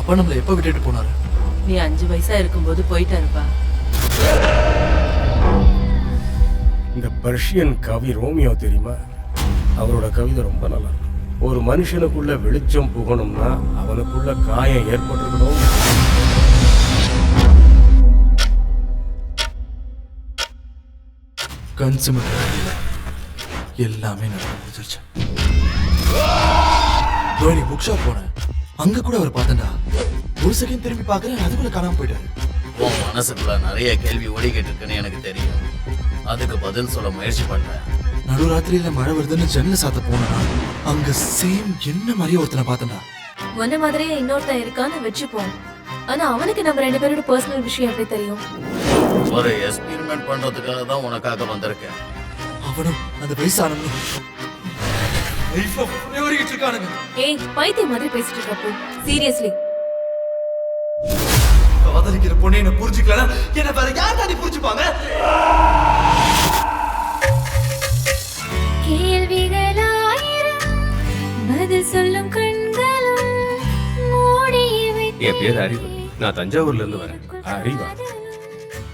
அப்பா நம்மளை எப்ப விட்டுட்டு போனாரு? நீ 5 வயசா இருக்கும்போது போயிட்டாருப்பா. இந்த பர்ஷியன் கவி ரோமியோ தெரியுமா? அவரோட கவிதை ரொம்ப நல்லா இருக்கும். ஒரு மனுஷனுக்குள்ள வெளிச்சம் புகணும்னா அவனுக்குள்ள காயம் ஏற்பட்டிருக்கணும். கண் சிமிட்ட எல்லாமே நடந்து முடிஞ்சிருச்சு. தோனி புக் ஷாப் போனேன், அங்க கூட அவர் பார்த்தேன்டா. ஒரு செகண்ட் திரும்பி பார்க்கறேன், அதுக்குள்ள காணாம போயிட்டாரு. உன் மனசுக்குள்ள நிறைய கேள்வி ஓடிக்கிட்டு இருக்குன்னு எனக்கு தெரியும். அதுக்கு பதில் சொல்ல முயற்சி பண்றேன். நடுராத்திரியில மழை வருதுன்னு ஜன்னல சாத்த போனா அங்க சேம் என்ன மாதிரியே ஒருத்தனை பார்த்தேன்டா. உன்ன மாதிரியே இன்னொருத்தன் இருக்கான்னு வச்சுப்போம். ஆனா அவனுக்கு நம்ம 2 பேரோட பர்சனல் விஷயம் எப்படி தெரியும்? ஒரு எக்ஸ்பெரிமெண்ட் பண்றதுக்காக தான் உனக்காக வந்திருக்கேன். அவனும் அந்த வயசானவனும் லைஃப்ல ஓடிக்கிட்டு இருக்கானுங்க. ஏய், பைத்தியம் மாதிரி பேசிட்டு இருக்கப்போ சீரியஸ்லி. காதலிக்கிற பொண்ணு என்ன புரிஞ்சுக்கலாம், என்ன வேற யார் தாண்டி புரிஞ்சுப்பாங்க? கேள்விகளாயிரம் பதில் சொல்லும் கண்களும் மூடியவை. என் பேர் அறிவு. நான் தஞ்சாவூர்ல இருந்து வரேன். அறிவா?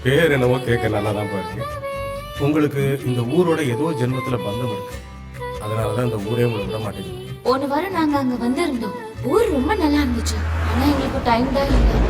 பேர் என்னவோ கேட்க நல்லா தான் பாருங்க. உங்களுக்கு இந்த ஊரோட ஏதோ ஜென்மத்துல பந்தம் இருக்கு. அதனாலதான் இந்த ஊரே உங்களை விட மாட்டேங்குது. போன வாரம் நாங்க அங்க வந்திருந்தோம். ஊர் ரொம்ப நல்லா இருந்துச்சு. ஆனா எங்களுக்கு டைம் தான் இல்லை.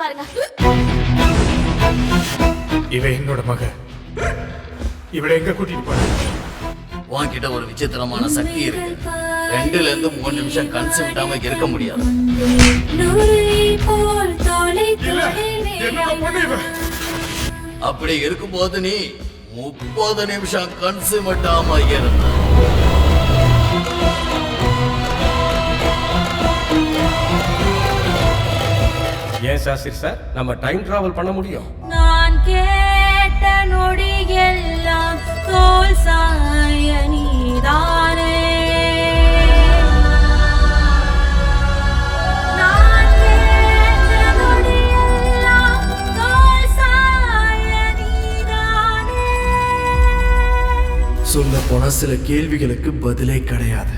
பாருங்க, இவ என்னோட மக. இவளை எங்க கூட்டிட்டு போற? உன்கிட்ட ஒரு விசித்திரமான சக்தி இருக்கு. 2 ல இருந்து 3 நிமிஷம் கன்சீவ் விடாம இருக்க முடியாது. அப்படி இருக்கும்போது நீ 30 நிமிஷம் கன்சீவ் விடாம இருந்த. ஏன் சாஸ்திரி சார், நம்ம டைம் டிராவல் பண்ண முடியும்? நான் கேட்ட நொடியெல்லாம் தோல் சாய நீதானே. நான் கேட்ட நொடியெல்லாம் தோல் சாய நீதானே. சொல்ல போனா சில கேள்விகளுக்கு பதிலே கிடையாது.